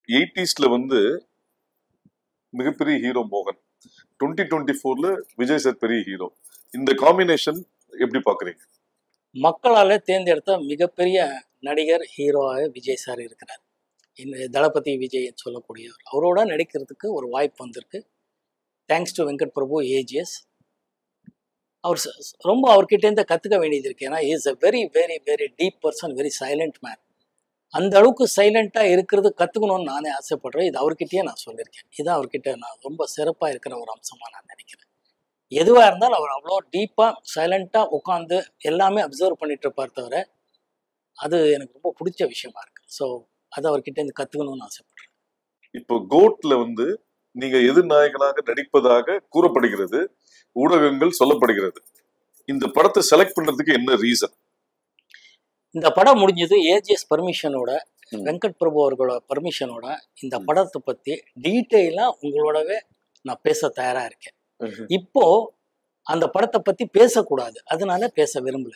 80s வந்து மிகப்பெரிய hero மோகன், 2024ல விஜய் சார் பெரிய ஹீரோ. இந்த காம்பினேஷன் எப்படி பாக்குறீங்க? மக்களால் தேர்ந்தெடுத்த மிகப்பெரிய நடிகர் ஹீரோவாக விஜய் சார் இருக்கிறார். இந்த தளபதி விஜய் சொல்லக்கூடியவர். அவரோட நடிக்கிறதுக்கு ஒரு வாய்ப்பு வந்திருக்கு. Thanks to Venkat Prabhu AGS. அவர் ரொம்ப அவர்கிட்டேருந்து கற்றுக்க வேண்டியது இருக்குது. ஏன்னா is a very very very deep person, very silent man. அந்த அளவுக்கு சைலண்ட்டாக இருக்கிறது கற்றுக்கணும்னு நானே ஆசைப்படுறேன். இது அவர்கிட்டயே நான் சொல்லியிருக்கேன். இதுதான் அவர்கிட்ட நான் ரொம்ப சிறப்பாக இருக்கிற ஒரு அம்சமாக நான் நினைக்கிறேன். எதுவாக இருந்தாலும் அவர் அவ்வளோ டீப்பாக சைலண்ட்டாக உட்காந்து எல்லாமே அப்சர்வ் பண்ணிட்டு இருப்பார் தவிர, அது எனக்கு ரொம்ப பிடிச்ச விஷயமா இருக்குது. ஸோ அதை அவர்கிட்ட இருந்து கற்றுக்கணும்னு ஆசைப்படுறேன். இப்போ கோட்ல வந்து நீங்க எதிர்நாயகனாக நடிப்பதாக கூறப்படுகிறது, ஊடகங்கள் சொல்லப்படுகிறது. இந்த படத்தை செலக்ட் பண்றதுக்கு என்ன ரீசன்? இந்த படம் முடிஞ்சது ஏஜிஎஸ் பர்மிஷனோட, வெங்கட் பிரபு அவர்களோட பர்மிஷனோட இந்த படத்தை பற்றி டீட்டெயிலாக உங்களோடவே நான் பேச தயாராக இருக்கேன். இப்போ அந்த படத்தை பற்றி பேசக்கூடாது, அதனால பேச விரும்பல.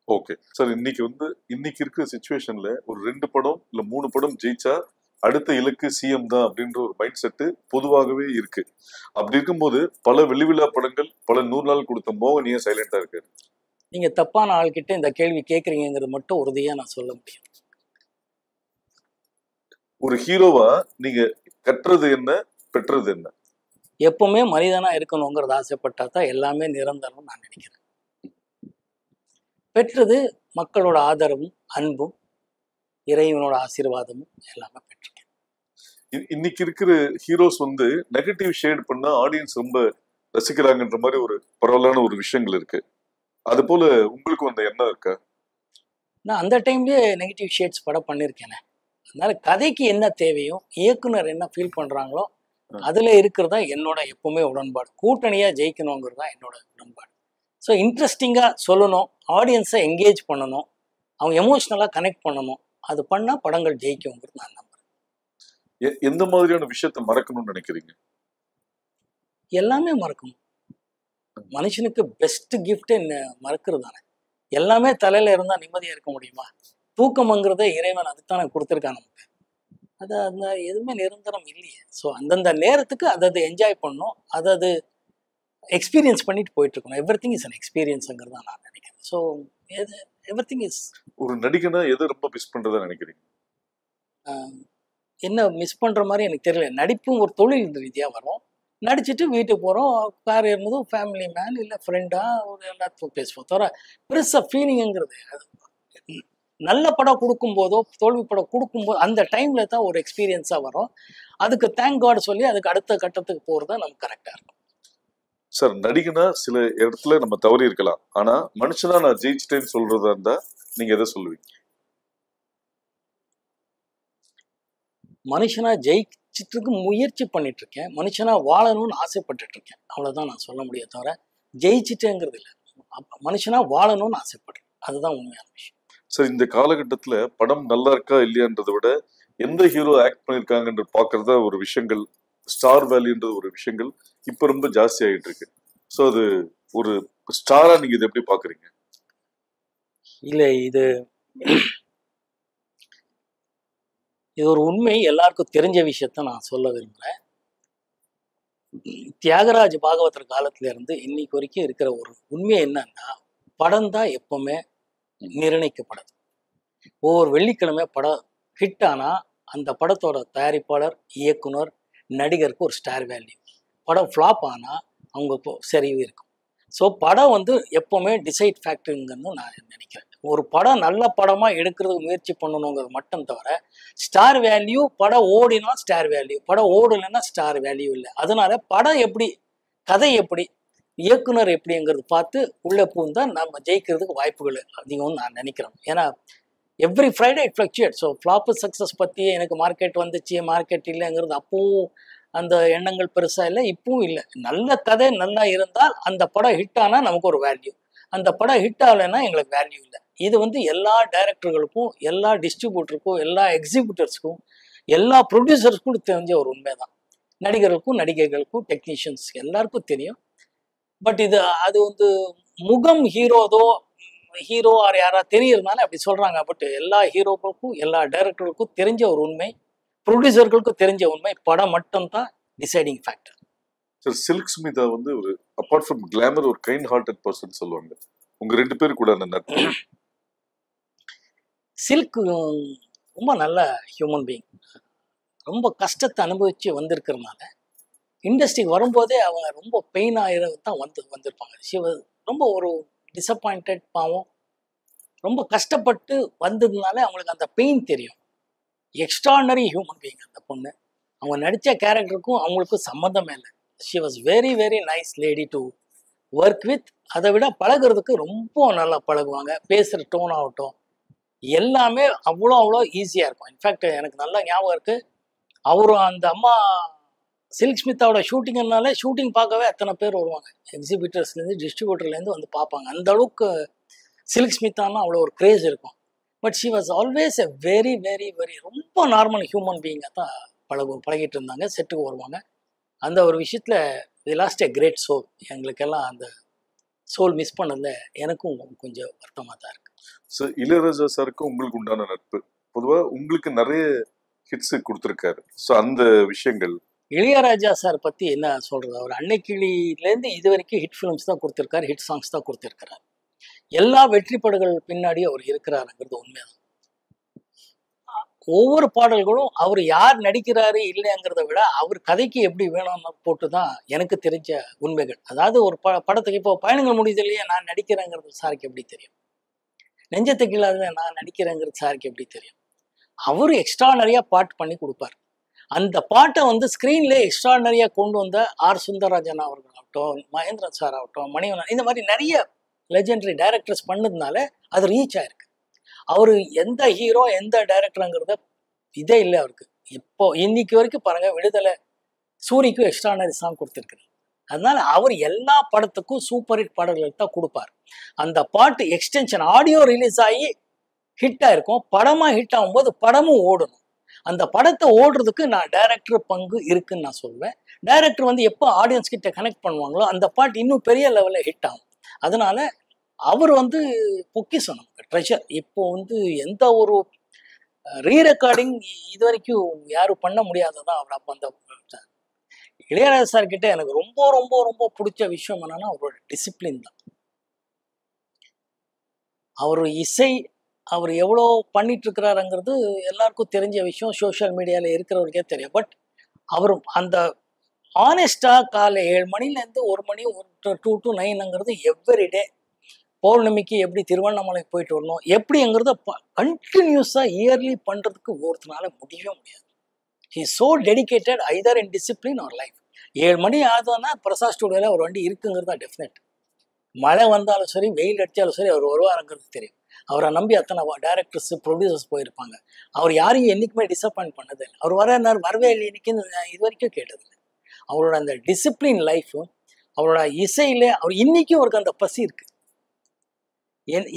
ஓகே சார், இன்னைக்கு இருக்கிற சிச்சுவேஷன்ல ஒரு 2 படம் இல்ல 3 படம் ஜெயிச்சா அடுத்த இலக்கு சிஎம் தான் அப்படின்ற ஒரு மைண்ட் செட்டு பொதுவாகவே இருக்கு. அப்படி இருக்கும்போது பல வெள்ளிவிழா படங்கள், பல 100 நாள் கொடுத்த மோகன் ஏன் சைலண்டா இருக்காரு? நீங்க தப்பான ஆள்கிட்ட இந்த கேள்வி கேட்குறீங்கிறது மட்டும் உறுதியா நான் சொல்ல முடியும். ஒரு ஹீரோவா நீங்க கற்றது என்ன, பெற்றது என்ன? எப்பவுமே மனிதனா இருக்கணுங்கிறது ஆசைப்பட்டா தான் எல்லாமே நிரந்தரம் நான் நினைக்கிறேன். பெற்றது மக்களோட ஆதரவும் அன்பும் இறைவனோட ஆசீர்வாதமும் எல்லாமே பெற்றிருக்கேன். இன்னைக்கு இருக்கிற ஹீரோஸ் வந்து நெகட்டிவ் ஷேட் பண்ணா ஆடியன்ஸ் ரொம்ப ரசிக்கிறாங்கன்ற மாதிரி ஒரு பரவலான ஒரு விஷயங்கள் இருக்கு. அது போல உங்களுக்கு அந்த எண்ணம் இருக்கா? நான் அந்த டைம்லயே நெகட்டிவ் ஷேட்ஸ் படம் பண்ணியிருக்கேனே. அதனால கதைக்கு என்ன தேவையோ, இயக்குனர் என்ன ஃபீல் பண்றாங்களோ அதுல இருக்கிறதா என்னோட எப்பவுமே உடன்பாடு. கூட்டணியா ஜெயிக்கணுங்கிறது தான் என்னோட உடன்பாடு. ஸோ இன்ட்ரெஸ்டிங்கா சொல்லணும், ஆடியன்ஸை என்கேஜ் பண்ணணும், அவங்க எமோஷ்னலா கனெக்ட் பண்ணணும். அது பண்ணா படங்கள் ஜெயிக்குங்கிறது நான் நம்புறேன். எந்த மாதிரியான விஷயத்தை மறக்கணும்னு நினைக்கிறீங்க? எல்லாமே மறக்கணும். மனுஷனுக்கு பெஸ்ட் கிஃப்ட் மறக்கிறது தானே. எல்லாமே தலையில இருந்தா நிம்மதியா இருக்க முடியுமா? தூக்கம்ங்கிறத இறைவன் அதுதானே கொடுத்துருக்கான் நமக்கு. அந்த எதுவுமே நிரந்தரம் இல்லையே. ஸோ அந்தந்த நேரத்துக்கு அதை என்ஜாய் பண்ணணும், அதை எக்ஸ்பீரியன்ஸ் பண்ணிட்டு போயிட்டு இருக்கணும். எவ்ரி திங் இஸ் அன் எக்ஸ்பீரியன்ஸுங்கிறது தான் நான் நினைக்கிறேன். So every thing is. ஒரு நடிகனா எதை ரொம்ப மிஸ் பண்றதா நினைக்கிறீங்க? என்ன மிஸ் பண்ற மாதிரி எனக்கு தெரியல. நடிப்பும் ஒரு தொழில் ரீதியாக வரும். நடிச்சுட்டு வீட்டுக்கு போகிறோம், கார் ஏறினதும் ஃபேமிலி மேன் இல்லை ஃப்ரெண்டாக ஒரு எல்லாத்துக்கும் பேசுவோம் தவிர பெருசாக ஃபீலிங்குங்கிறது நல்ல படம் கொடுக்கும்போதோ தோல்வி படம் கொடுக்கும்போது அந்த டைமில் தான் ஒரு எக்ஸ்பீரியன்ஸாக வரும். அதுக்கு தேங்க் காட் சொல்லி அதுக்கு அடுத்த கட்டத்துக்கு போகிறது தான் நமக்கு கரெக்டாக இருக்கும். சார், நடிகனா சில இடத்துல நம்ம தவறி இருக்கலாம், ஆனா மனுஷனா நான் ஜெயிச்சிட்டேன்னு சொல்றதா இருந்தா நீங்க எதை சொல்லுவீங்க? மனுஷனா ஜெயிச்சிட்டு முயற்சி பண்ணிட்டு இருக்கேன், மனுஷனா வாழணும்னு ஆசைப்பட்டுட்டு இருக்கேன், அவ்வளவுதான் நான் சொல்ல முடியும். தவிர ஜெயிச்சிட்டேங்கிறது இல்லை, மனுஷனா வாழணும்னு ஆசைப்படுறேன். அதுதான் உண்மையான விஷயம். சார், இந்த காலகட்டத்துல படம் நல்லா இருக்கா இல்லையான்றதை விட எந்த ஹீரோ ஆக்ட் பண்ணிருக்காங்கன்ற பாக்குறதா ஒரு விஷயங்கள், ஸ்டார் வேல்யூன்ற ஒரு விஷயங்கள் இப்ப ரொம்ப ஜாஸ்தி ஆகிட்டு இருக்கு. ஸோ அது ஒரு ஸ்டாரா நீங்க இதை எப்படி பாக்குறீங்க? இல்லை, இது ஒரு உண்மை, எல்லாருக்கும் தெரிஞ்ச விஷயத்த நான் சொல்ல விரும்புகிறேன். தியாகராஜ் பாகவதர் காலத்துல இருந்து இன்னைக்கு வரைக்கும் இருக்கிற ஒரு உண்மை என்னன்னா, படம் தான் எப்பவுமே நிர்ணயிக்கப்படுது. ஒவ்வொரு வெள்ளிக்கிழமை படம் ஹிட் ஆனா அந்த படத்தோட தயாரிப்பாளர், இயக்குனர், நடிகருக்கு ஒரு ஸ்டார் வேல்யூ. படம் ஃப்ளாப் ஆனா அவங்க சரிவு இருக்கும். ஸோ படம் எப்பவுமே டிசைட் ஃபேக்டருங்கன்னு நான் நினைக்கிறேன். ஒரு படம் நல்ல படமாக எடுக்கிறதுக்கு முயற்சி பண்ணணுங்கிறது மட்டும் தவிர ஸ்டார் வேல்யூ, படம் ஓடினா ஸ்டார் வேல்யூ, படம் ஓடலைன்னா ஸ்டார் வேல்யூ இல்லை. அதனால படம் எப்படி, கதை எப்படி, இயக்குனர் எப்படிங்கிறது பார்த்து உள்ளே பூந்தா நம்ம ஜெயிக்கிறதுக்கு வாய்ப்புகள் அதிகம்னு நான் நினைக்கிறேன். ஏன்னா every Friday it fluctuate. So flop success பற்றி எனக்கு மார்க்கெட் வந்துச்சு, மார்க்கெட் இல்லைங்கிறது அப்போவும் அந்த எண்ணங்கள் பெருசாக இல்லை, இப்பவும் இல்லை. நல்ல கதை நல்லா இருந்தால் அந்த படம் ஹிட் ஆனால் நமக்கு ஒரு வேல்யூ, அந்த படம் ஹிட் ஆகலைன்னா எங்களுக்கு வேல்யூ இல்லை. இது எல்லா டைரக்டர்களுக்கும், எல்லா டிஸ்ட்ரிபியூட்டருக்கும், எல்லா எக்ஸிபியூட்டர்ஸ்க்கும், எல்லா ப்ரொடியூசர்ஸ்க்கும் தெரிஞ்ச ஒரு உண்மை தான். நடிகர்களுக்கும் நடிகைகளுக்கும் டெக்னீஷியன்ஸ் எல்லாருக்கும் தெரியும். பட் அது முகம் ஹீரோ ஆர் யாரா தெரியறதுனால அப்படி சொல்றாங்க. பட் எல்லா ஹீரோக்களுக்கும் எல்லா டைரக்டர்களுக்கும் தெரிஞ்ச ஒரு உண்மை, ப்ரொடியூசர்களுக்கும் தெரிஞ்ச உண்மை, படம் மட்டும்தான் deciding factor. Sir, Silk Smitha வந்து ஒரு அப்பார்ட் ஃப்ரம் கிளாமர் ஒரு கைண்ட் ஹார்ட்டட் பர்சன் சொல்லுவாங்க. உங்க 2 பேர் கூட நட்பு. சில்க் ரொம்ப நல்ல ஹியூமன் பீயிங். ரொம்ப கஷ்டத்தை அனுபவிச்சு வந்திருக்கிறதுனால இண்டஸ்ட்ரிக்கு வரும்போதே அவங்க ரொம்ப பெயின் ஆகிறது தான் வந்திருப்பாங்க. ரொம்ப ஒரு டிசப்பாயிண்டட், பாவம், ரொம்ப கஷ்டப்பட்டு வந்ததுனால அவங்களுக்கு அந்த பெயின் தெரியும். எக்ஸ்ட்ரானரி ஹியூமன் பீயிங் அந்த பொண்ணு. அவங்க நடித்த கேரக்டருக்கும் அவங்களுக்கும் சம்மந்தமே இல்லை. She was very very nice lady to work with. அதை விட பழகிறதுக்கு ரொம்ப நல்லா பழகுவாங்க. பேசுகிற டோன் ஆகட்டும் எல்லாமே அவ்வளோ ஈஸியாக இருக்கும். இன்ஃபேக்ட் எனக்கு நல்லா ஞாபகம் இருக்குது, அவரும் அந்த அம்மா சில்க் ஸ்மித்தாவோட ஷூட்டிங்னாலே ஷூட்டிங் பார்க்கவே அத்தனை பேர் வருவாங்க. எக்ஸிபிட்டர்ஸ்லேருந்து டிஸ்ட்ரிபியூட்டர்லேருந்து வந்து பார்ப்பாங்க. அந்த அளவுக்கு சில்க் ஸ்மித்தான்னா அவ்வளோ ஒரு கிரேஸ் இருக்கும். But she was always a very very very ரொம்ப நார்மல் ஹியூமன் பீயிங்காக தான் பழகிட்டு இருந்தாங்க. செட்டுக்கு வருவாங்க. அந்த ஒரு விஷயத்தில் we lost a great soul. எங்களுக்கெல்லாம் அந்த சோல் மிஸ் பண்ணதில் எனக்கும் கொஞ்சம் வருத்தமாக தான் இருக்குது. சார், இளையராஜா சாருக்கு உங்களுக்கு உண்டான நட்பு, பொதுவாக உங்களுக்கு நிறைய ஹிட்ஸு கொடுத்துருக்காரு. ஸோ அந்த விஷயங்கள் இளையராஜா சார் பற்றி என்ன சொல்கிறது? அவர் அன்னைக்கிளிலேருந்து இது வரைக்கும் ஹிட் ஃபிலிம்ஸ் தான் கொடுத்துருக்காரு, ஹிட் சாங்ஸ் தான் கொடுத்துருக்கிறார். எல்லா வெற்றி படங்கள் பின்னாடியும் அவர் இருக்கிறாருங்கிறது உண்மைதான். ஒவ்வொரு பாடல்களும் அவர் யார் நடிக்கிறாரு இல்லைங்கிறத விட அவர் கதைக்கு எப்படி வேணும்னு போட்டு தான் எனக்கு தெரிஞ்ச உண்மைகள். அதாவது ஒரு படத்துக்கு இப்போ பயணங்கள் முடியுது இல்லையா, நான் நடிக்கிறேங்கிறது சாருக்கு எப்படி தெரியும்? நெஞ்சத்துக்கு இல்லாத நான் நடிக்கிறேங்கிறது சாருக்கு எப்படி தெரியும்? அவரு எக்ஸ்ட்ரானரியாக பாட்டு பண்ணி கொடுப்பார். அந்த பாட்டை வந்து ஸ்க்ரீன்ல எக்ஸ்ட்ரானரியாக கொண்டு வந்த ஆர் சுந்தரராஜன் அவர்களாகட்டும், மகேந்திரன் சார் ஆகட்டும், மணிவண்ணன், இந்த மாதிரி நிறைய லெஜெண்டரி டைரக்டர்ஸ் பண்ணதுனால அது ரீச் ஆயிருக்கு. அவரு எந்த ஹீரோ எந்த டைரக்டருங்கிறத இதே இல்லை அவருக்கு. இப்போ இன்னைக்கு வரைக்கும் பாருங்க, விடுதலை சூரிக்கும் எக்ஸ்ட்ரானரி சாங் கொடுத்துருக்குறாரு. அதனால அவர் எல்லா படத்துக்கும் சூப்பர் ஹிட் பாடல்கள் தான் கொடுப்பார். அந்த பாட்டு எக்ஸ்டென்ஷன் ஆடியோ ரிலீஸ் ஆகி ஹிட் ஆயிருக்கும், படமாக ஹிட் ஆகும்போது படமும் ஓடணும். அந்த படத்தை ஓடுறதுக்கு நான் டைரக்டர் பங்கு இருக்குன்னு நான் சொல்வேன். டைரக்டர் வந்து எப்போ ஆடியன்ஸ் கிட்ட கனெக்ட் பண்ணுவாங்களோ அந்த பாட்டு இன்னும் பெரிய லெவலில் ஹிட் ஆகும். அதனால அவர் வந்து பொக்கிஷம், நமக்கு ட்ரெஷர். இப்போ வந்து எந்த ஒரு ரீ ரெக்கார்டிங் இது வரைக்கும் யாரும் பண்ண முடியாததான் அவர். அப்போ அந்த இளையராஜா சார் கிட்ட எனக்கு ரொம்ப ரொம்ப ரொம்ப பிடிச்ச விஷயம் என்னன்னா அவரோட டிசிப்ளின் தான். அவர் இசை அவர் எவ்வளோ பண்ணிட்டு இருக்கிறாருங்கிறது எல்லாருக்கும் தெரிஞ்ச விஷயம், சோஷியல் மீடியாவில் இருக்கிறவருக்கே தெரியும். பட் அவர் அந்த ஆனஸ்டாக காலை 7 மணிலேருந்து 1 மணி 2 to 9ங்கிறது எவ்ரிடே. பௌர்ணமிக்கு எப்படி திருவண்ணாமலைக்கு போயிட்டு வரணும் எப்படிங்கிறத கண்டினியூஸாக இயர்லி பண்ணுறதுக்கு ஒருத்தனால முடியவே முடியாது. He so dedicated either in discipline or life. 7 மணி ஆகுதுன்னா பிரசாத் ஸ்டுடியோவில் ஒரு வண்டி இருக்குங்கிறது தான் டெஃபினட். மழை வந்தாலும் சரி, வெயில் அடித்தாலும் சரி, அவர் வருவாருங்கிறது தெரியும். அவரை நம்பி அத்தனை டைரக்டர்ஸ் ப்ரொடியூசர்ஸ் போயிருப்பாங்க. அவர் யாரையும் என்றைக்குமே டிசப்பாயிண்ட் பண்ணது இல்லை. அவர் வரவே இல்லை இன்னைக்குன்னு இது வரைக்கும் கேட்டதில்லை. அவரோட அந்த டிசிப்ளின் லைஃப்பும் அவரோட இசையில அவர் இன்னைக்கும் அவருக்கு அந்த பசி இருக்கு.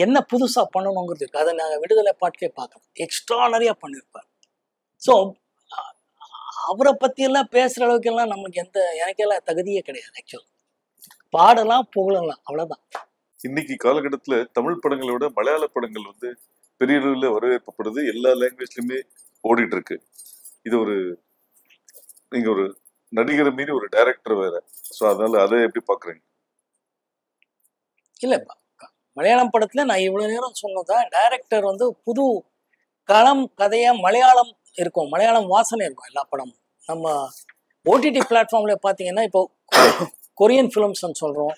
என்ன புதுசாக பண்ணணுங்கிறது இருக்கு. அதை நாங்கள் விடுதலை பாட்டிலே பார்க்கணும். எக்ஸ்ட்ரானரியாக பண்ணியிருப்பார். ஸோ அவரை பற்றியெல்லாம் பேசுகிற அளவுக்கெல்லாம் நமக்கு எனக்கெல்லாம் தகுதியே கிடையாது. ஆக்சுவலாக பாடலாம் புகழலாம், அவ்வளோதான். இன்னைக்கு காலகட்டத்தில் தமிழ் படங்களை விட மலையாள படங்கள் வந்து பெரிய அளவில் வரவேற்பப்படுது. எல்லா லாங்குவேஜ்லையுமே ஓடிட்டு இருக்கு. இது நீங்க ஒரு நடிகரை மீறி ஒரு டைரக்டர் வேற. ஸோ அதனால அதை எப்படி பார்க்குறீங்க? இல்லைப்பா, மலையாளம் படத்தில் நான் இவ்வளோ நேரம் சொன்னதான் டைரக்டர் வந்து புது களம் கதையாக மலையாளம் இருக்கும், மலையாளம் வாசனை இருக்கும் எல்லா படமும். நம்ம ஓடிடி பிளாட்ஃபார்மில் பார்த்தீங்கன்னா இப்போ கொரியன் ஃபிலிம்ஸ்ன்னு சொல்கிறோம்,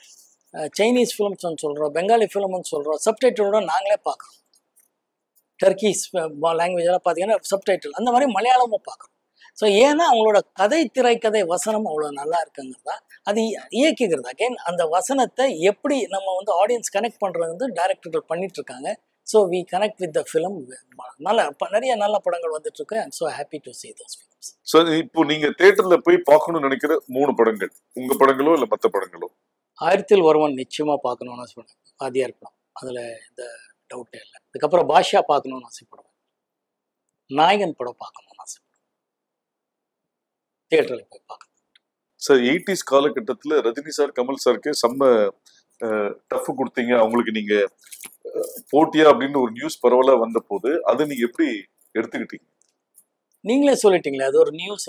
சைனீஸ் ஃபிலிம்ஸ்ன்னு சொல்கிறோம், பெங்காலி ஃபிலிம்னு சொல்கிறோம், சப்டைட்டிலோட நாங்களே பார்க்குறோம். டர்க்கிஸ் லாங்குவேஜெல்லாம் பார்த்தீங்கன்னா சப்டைட்டில், அந்த மாதிரி மலையாளமும் பார்க்குறோம். ஸோ ஏன்னா அவங்களோட திரைக்கதை வசனம் அவ்வளோ நல்லா இருக்குங்கிறதா, அது இயக்கிக்கிறதா. அகெயின் அந்த வசனத்தை எப்படி நம்ம வந்து ஆடியன்ஸ் கனெக்ட் பண்ணுறது வந்து டைரக்டர்கள் பண்ணிட்டு இருக்காங்க. So we connect with the film. நிறைய நல்ல படங்கள் வந்துட்டு இருக்கு. I am so happy to see those films. So இப்போ நீங்க தியேட்டர்ல போய் பார்க்கணும்னு நினைக்கிற 3 படங்கள், உங்க படங்களோ இல்லை மற்ற படங்களோ? 1000ல் ஒருவன் நிச்சயமாக பார்க்கணும்னு ஆசைப்படுவேன், வாத்தியார் படம், அதில் எந்த டவுட்டே இல்லை. அதுக்கப்புறம் பாஷா பார்க்கணும்னு ஆசைப்படுவேன், நாயகன் படம் பார்க்கணும்னு ஆசைப்படுவேன், தியேட்டரில் போய் பார்க்கணும். சார், 80s காலகட்டத்தில் ரஜினி சார் கமல் சாருக்கு செம்ம டஃப் கொடுத்தீங்க. அவங்களுக்கு நீங்க போட்டியா அப்படின்னு ஒரு நியூஸ் பரவலாக வந்த போது அதை நீங்க எப்படி எடுத்துக்கிட்டீங்க? நீங்களே சொல்லிட்டீங்களே, அது ஒரு நியூஸ்.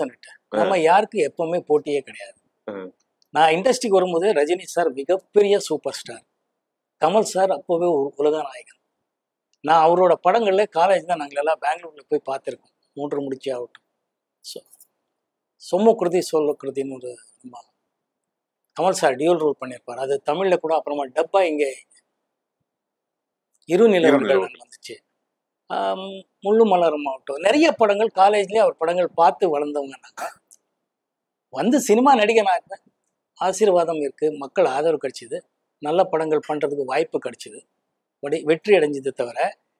நம்ம யாருக்கு எப்பவுமே போட்டியே கிடையாது. நான் இண்டஸ்ட்ரிக்கு வரும்போது ரஜினி சார் மிகப்பெரிய சூப்பர் ஸ்டார், கமல் சார் அப்போவே ஒரு உலக நாயகன். நான் அவரோட படங்கள்ல காலேஜ் தான் நாங்கள் எல்லாம் பெங்களூர்ல போய் பார்த்துருக்கோம். 3 முடிச்சு ஆகட்டும், சொம்மு கிருதி சொல்ல கிருதின்னு ஒரு கமல் சார் டியூல் ரோல் பண்ணியிருப்பார். அது தமிழ்ல கூட அப்புறமா டப்பா இங்கே இருநிலவர்கள் வந்துச்சு. முள்ளு மலரும் ஆகட்டும், நிறைய படங்கள் காலேஜ்லேயே அவர் படங்கள் பார்த்து வளர்ந்தவங்க நாங்கள். வந்து சினிமா நடிகனாக ஆசீர்வாதம் இருக்குது, மக்கள் ஆதரவு கிடைச்சிது, நல்ல படங்கள் பண்ணுறதுக்கு வாய்ப்பு கிடைச்சிது, வெற்றி அடைஞ்சது. தவிர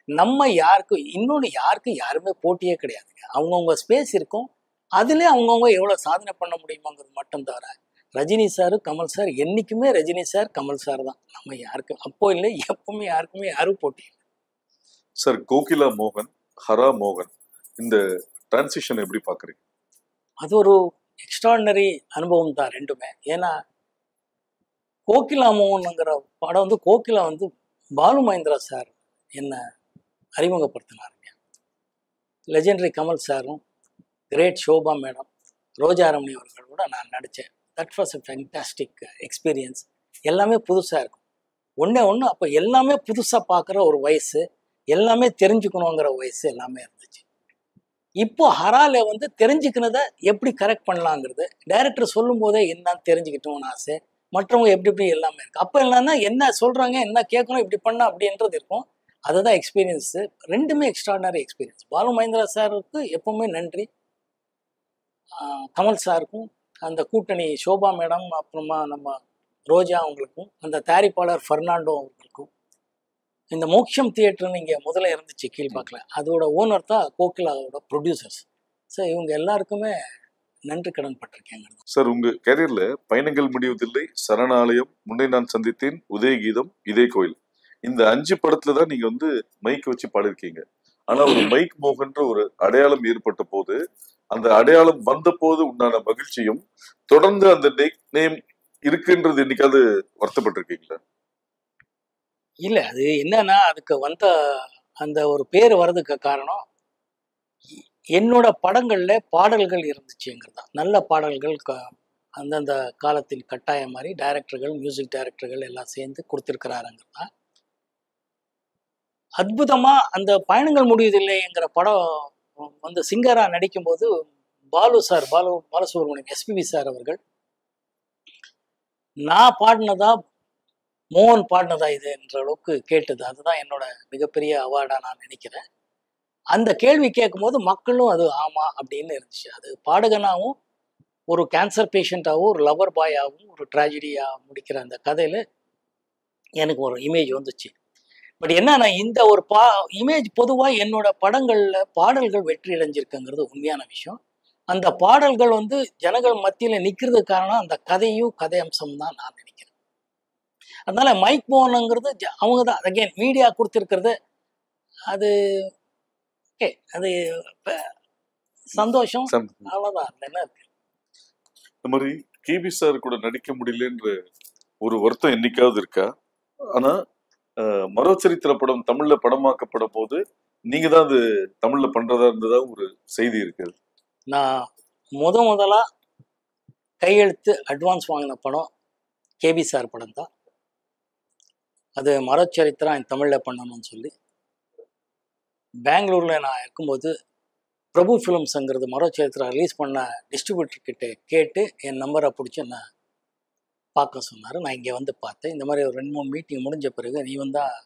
நம்ம யாருக்கும் இன்னொன்று யாருக்கும் யாருமே போட்டியே கிடையாதுங்க. அவங்கவுங்க ஸ்பேஸ் இருக்கும், அதுலேயே அவங்கவுங்க எவ்வளோ சாதனை பண்ண முடியுமாங்கிறது மட்டும். தவிர ரஜினி சார் கமல் சார் என்றைக்குமே ரஜினி சார் கமல் சார் தான். நம்ம யாருக்கும் அப்போ இல்லை, எப்பவுமே யாருக்குமே யாரும் போட்டி இல்லை. சார், கோகிலா மோகன், ஹரா மோகன், இந்த டிரான்சிஷன் எப்படி பார்க்குறீங்க? அது ஒரு எக்ஸ்ட்ராடினரி அனுபவம் தான் ரெண்டுமே. ஏன்னா கோகிலா மோகனுங்கிற படம் வந்து கோகிலா வந்து பாலு மகேந்திரா சார் என்ன அறிமுகப்படுத்தினாருங்க. லெஜெண்டரி கமல் சாரும் கிரேட் ஷோபா மேடம், ரோஜாரமணி அவர்களோட நான் நடித்தேன். That was a fantastic experience. எல்லாமே புதுசாக இருக்கும். ஒன்று அப்போ எல்லாமே புதுசாக பார்க்குற ஒரு வயசு, எல்லாமே தெரிஞ்சுக்கணுங்கிற வயசு எல்லாமே இருந்துச்சு. இப்போ ஹரால வந்து தெரிஞ்சுக்கினதை எப்படி கரெக்ட் பண்ணலாங்கிறது டைரக்டர் சொல்லும் போதே என்னன்னு தெரிஞ்சுக்கிட்டோம்னு ஆசை. மற்றவங்க எப்படி எப்படி எல்லாமே இருக்குது. அப்போ என்னன்னா என்ன சொல்கிறாங்க, என்ன கேட்கணும், இப்படி பண்ண அப்படின்றது இருக்கும். அதுதான் எக்ஸ்பீரியன்ஸு. ரெண்டுமே எக்ஸ்ட்ராடினரி எக்ஸ்பீரியன்ஸ். பாலு மகேந்திரா சாருக்கு எப்பவுமே நன்றி, கமல் சாருக்கும், அந்த கூட்டணி ஷோபா மேடம், அப்புறமா நம்ம ரோஜா அவங்களுக்கும், அந்த தயாரிப்பாளர் ஃபெர்னாண்டோ அவர்களுக்கும். இந்த மோக்ஷம் தியேட்டர்னு இங்கே முதல்ல இருந்துச்சு கீழ்பாக்கில், அதோட ஓனர் தான் கோகிலாவோட ப்ரொடியூசர்ஸ். ஸோ இவங்க எல்லாருக்குமே நன்றி கடன் பட்டிருக்கேங்க. சார், உங்க கேரியர்ல பயணங்கள் முடிவதில்லை, சரணாலயம், முன்னே நான் சந்தித்தேன், உதயகீதம், இதே கோயில், இந்த 5 படத்துல தான் நீங்க வந்து மைக் வச்சு பாடிருக்கீங்க. ஆனா ஒரு மைக் மோகன்ற ஒரு அடையாளம் ஏற்பட்ட போது, அந்த அடையாளம் வந்த போது உண்டான மகிழ்ச்சியும் தொடர்ந்து அந்த நேம் இருக்குன்றது என்னைக்காவது வருத்தப்பட்டிருக்கீங்களா? இல்லை, அது என்னன்னா அதுக்கு வந்த அந்த ஒரு பேர் வர்றதுக்கு காரணம் என்னோட படங்கள்ல பாடல்கள் இருந்துச்சுங்கிறது தான். நல்ல பாடல்கள் அந்தந்த காலத்தின் கட்டாயம் மாதிரி டைரக்டர்கள், மியூசிக் டைரக்டர்கள் எல்லாம் சேர்ந்து கொடுத்துருக்கிறாருங்கிறது தான். அற்புதமா அந்த பயணங்கள் முடிவதில்லைங்கிற படம் வந்து சிங்கரா நடிக்கும்போது பாலசுப்ரமணியம் எஸ்பிபி சார் அவர்கள் நான் பாடினதா மோகன் பாடினதா இது என்ற அளவுக்கு கேட்டது. அதுதான் என்னோட மிகப்பெரிய அவார்டா நான் நினைக்கிறேன். அந்த கேள்வி கேட்கும்போது மக்களும் அது ஆமா அப்படின்னு இருந்துச்சு. அது பாடகனாகவும், ஒரு கேன்சர் பேஷண்டாகவும், ஒரு லவர் பாயாகவும், ஒரு ட்ராஜடியா முடிக்கிற அந்த கதையில எனக்கு ஒரு இமேஜ் வந்துச்சு. பட் என்னன்னா இந்த ஒரு இமேஜ் பொதுவாக என்னோட படங்கள்ல பாடல்கள் வெற்றி அடைஞ்சிருக்குங்கிறது உண்மையான விஷயம். அந்த பாடல்கள் வந்து ஜனங்கள் மத்தியில் நிற்கிறதுக்கு காரணம் அந்த கதையும் கதை அம்சம் தான் நான் நினைக்கிறேன். அதனால மைக் மோகனுங்கிறது அவங்க தான் அகைன் மீடியா கொடுத்துருக்கிறது. அது ஓகே, அது சந்தோஷம், அவ்வளோதான். என்ன இருக்கு இந்த மாதிரி கேபி சார் கூட நடிக்க முடியலன்ற ஒரு வருத்தம் என்னைக்காவது இருக்கா? ஆனா மரோச்சரித்திர படம் தமிழ்ல படமாக்கப்படும் போது நீங்க தான் அது தமிழ்ல பண்றதா இருந்ததா ஒரு செய்தி இருக்கு. நான் முதலா கையெழுத்து அட்வான்ஸ் வாங்கின படம் கேபி சார் படம் தான். அது மரோச்சரித்திரம் தமிழ்ல பண்ணணும்னு சொல்லி பெங்களூர்ல நான் இருக்கும்போது பிரபு ஃபிலிம்ஸுங்கிறது மரோச்சரித்திரம் ரிலீஸ் பண்ண டிஸ்ட்ரிபியூட்டர் கிட்ட கேட்டு என் நம்பரை பிடிச்சி என்ன பார்க்க சொன்னார். நான் இங்கே வந்து பார்த்தேன். இந்த மாதிரி ஒரு 2-3 மீட்டிங் முடிஞ்ச பிறகு நீ வந்தால்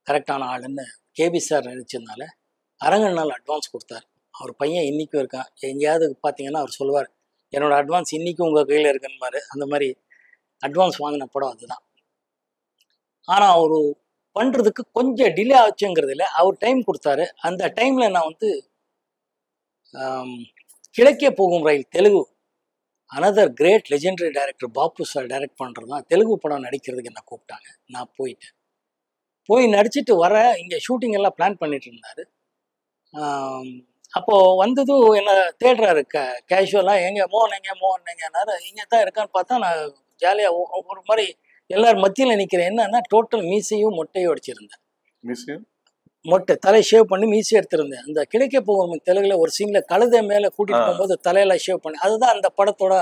கரெக்டான ஆளுன்னு கேபி சார் நினச்சதுனால அரங்கன் நாள் அட்வான்ஸ் கொடுத்தார். அவர் பையன் இன்றைக்கும் இருக்கான். எங்கேயாவது பார்த்தீங்கன்னா அவர் சொல்லுவார், என்னோடய அட்வான்ஸ் இன்றைக்கும் உங்கள் கையில் இருக்குன்னு மாதிரி. அந்த மாதிரி அட்வான்ஸ் வாங்கின படம் அதுதான். ஆனால் அவர் பண்ணுறதுக்கு கொஞ்சம் டிலே ஆச்சுங்கிறதுல அவர் டைம் கொடுத்தாரு. அந்த டைமில் நான் வந்து Kizhakke Pogum Rail Telugu another great legendary director Bapu sir direct பண்ணுறது தான் தெலுங்கு படம் நடிக்கிறதுக்கு என்ன கூப்பிட்டாங்க. நான் போய் நடிச்சுட்டு வர இங்கே ஷூட்டிங் எல்லாம் பிளான் பண்ணிட்டு இருந்தார். அப்போது வந்ததும் என்ன தேடுறாரு கேஷுவலாக, எங்கே மோகன் இங்கே தான் இருக்கான்னு பார்த்தா நான் ஜாலியாக ஒரு மாதிரி எல்லாரும் மத்தியில் நிற்கிறேன். என்னன்னா டோட்டல் மீசையும் மொட்டையும் அடிச்சிருந்தேன். மொட்டை தலை ஷேவ் பண்ணி மீசி எடுத்திருந்தேன். அந்த கிழக்கே போகும் தெலுங்குல ஒரு சீன்ல கழுதை மேல கூட்டிட்டு போகும்போது தலையில ஷேவ் பண்ணி, அதுதான் அந்த படத்தோட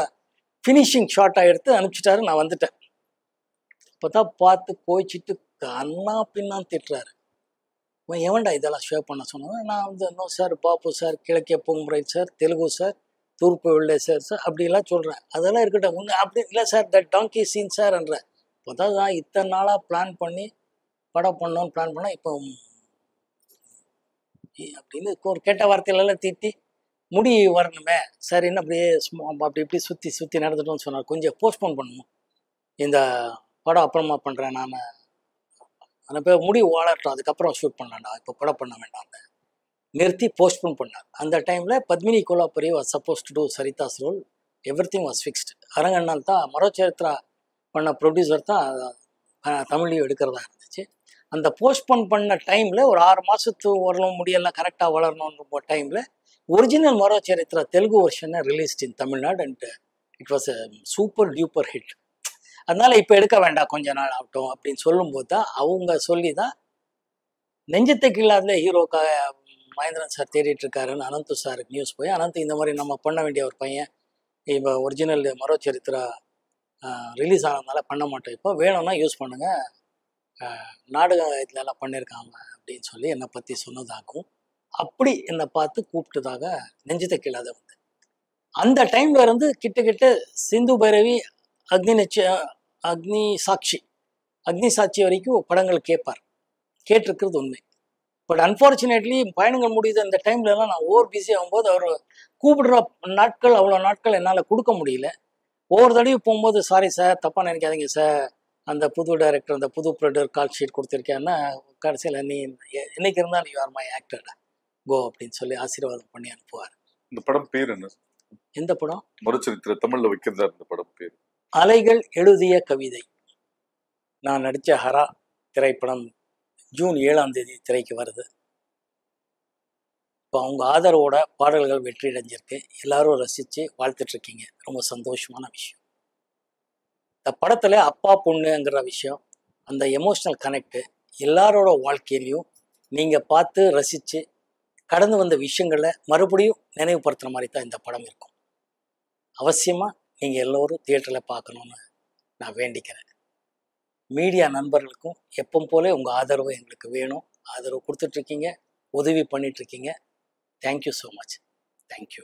ஃபினிஷிங் ஷாட்டா எடுத்து அனுப்பிச்சிட்டாரு. நான் வந்துட்டேன். இப்பதான் பார்த்து கோச்சிட்டு கண்ணா பின்னான்னு திட்டுறாரு. எவன்டா இதெல்லாம் ஷேவ் பண்ண சொன்னோம். நான் வந்து நோ சார், பாப்பு சார், கிழக்கே பொங்குமுறை சார், தெலுங்கு சார், தூர்ப்பு வெள்ளை சார் அப்படிலாம் சொல்றேன். அதெல்லாம் இருக்கட்டும். உங்க அப்படி இல்லை சார், தட் டாங்கி சீன் சார்ன்ற. இப்போதான் நான் இத்தனை நாளாக பிளான் பண்ணி படம் பண்ணோன்னு பிளான் பண்ண, இப்போ அப்படின்னு ஒரு கெட்ட வார்த்தையிலெல்லாம் திட்டி முடி வரணுமே சார், என்ன அப்படியே அப்படி இப்படி சுற்றி சுற்றி நடந்துட்டோம்னு சொன்னார். கொஞ்சம் போஸ்ட்போன் பண்ணணும், இந்த படம் அப்புறமா பண்ணுறேன் நான், அந்த பேர் முடி வாழட்டும், அதுக்கப்புறம் ஷூட் பண்ணலாம்டா, இப்போ படம் பண்ண வேண்டாம் நிறுத்தி போஸ்ட்போன் பண்ணார். அந்த டைமில் Padmini Kolhapure was supposed to do Saritha's role. Everything was fixed. அரங்கண்ணால் தான் மரோச்சரித்ரா பண்ண ப்ரொடியூசர் தான் தமிழையும் எடுக்கிறதா இருந்துச்சு. அந்த போஸ்ட்போன் பண்ண டைமில் ஒரு 6 மாதத்து வரணும், முடியெல்லாம் கரெக்டாக வளரணுன்ற டைமில் ஒரிஜினல் மரோச்சரித்ரா தெலுங்கு வெர்ஷனை released in Tamil Nadu and it was a super duper hit. அதனால இப்போ எடுக்க வேண்டாம், கொஞ்ச நாள் ஆகட்டும் அப்படின்னு சொல்லும்போது தான் அவங்க சொல்லி தான் நெஞ்சத்துக்கு இல்லாத ஹீரோக்காக மகேந்திரன் சார் தேடிட்டு இருக்காருன்னு அனந்து சாருக்கு நியூஸ் போய், அனந்த் இந்த மாதிரி நம்ம பண்ண வேண்டிய ஒரு பையன் இப்போ ஒரிஜினல் மரோச்சரித்ரா ரிலீஸ் ஆனதுனால பண்ண மாட்டோம், இப்போ வேணும்னா யூஸ் பண்ணுங்க, நாடகம் இதுலலாம் பண்ணியிருக்காங்க அப்படின்னு சொல்லி என்னை பற்றி சொன்னதாகவும், அப்படி என்னை பார்த்து கூப்பிட்டதாக நெஞ்சத்துக்கு இல்லாத வந்து அந்த டைம்ல இருந்து கிட்ட சிந்து பைரவி, அக்னி சாட்சி வரைக்கும் படங்கள் கேட்பார். கேட்டிருக்கிறது உண்மை. பட் அன்ஃபார்ச்சுனேட்லி பயணங்கள் முடியுது அந்த டைம்லலாம் நான் ஓவர் பிஸி ஆகும்போது அவர் கூப்பிடுற நாட்கள் அவ்வளோ நாட்கள் என்னால் கொடுக்க முடியல. ஒவ்வொரு தடவையும் போகும்போது சாரி சார், தப்பாக நினைக்காதீங்க சார், அந்த புது டைரக்டர், அந்த புது ப்ரொடியூசர் கால் ஷீட் கொடுத்துருக்கேன்னா கடைசியில் நீ என்னைக்கு இருந்தாலும் யூ ஆர் மை ஆக்டர் கோ அப்படின்னு சொல்லி ஆசீர்வாதம் பண்ணி அனுப்புவார். இந்த படம் பேர் என்ன? எந்த படம்? மறுச்சரித்திர தமிழ்ல வைக்கிறதா இந்த படம் பேர்? அலைகள் எழுதிய கவிதை. நான் நடித்த ஹரா திரைப்படம் ஜூன் 7ஆம் தேதி திரைக்கு வருது. இப்போ அவங்க ஆதரவோட பாடல்கள் வெற்றி அடைஞ்சிருக்கு. எல்லாரும் ரசித்து வாழ்த்துட்ருக்கீங்க. ரொம்ப சந்தோஷமான விஷயம். இந்த படத்தில் அப்பா பொண்ணுங்கிற விஷயம், அந்த எமோஷ்னல் கனெக்டு எல்லாரோட வாழ்க்கையிலையும் நீங்கள் பார்த்து ரசித்து கடந்து வந்த விஷயங்களை மறுபடியும் நினைவுபடுத்துகிற மாதிரி தான் இந்த படம் இருக்கும். அவசியமாக நீங்கள் எல்லோரும் தியேட்டரில் பார்க்கணுன்னு நான் வேண்டிக்கிறேன். மீடியா நண்பர்களுக்கும் எப்பவும் போல உங்கள் ஆதரவு எங்களுக்கு வேணும். ஆதரவு கொடுத்துட்ருக்கீங்க, உதவி பண்ணிகிட்ருக்கீங்க. Thank you so much. தேங்க்யூ.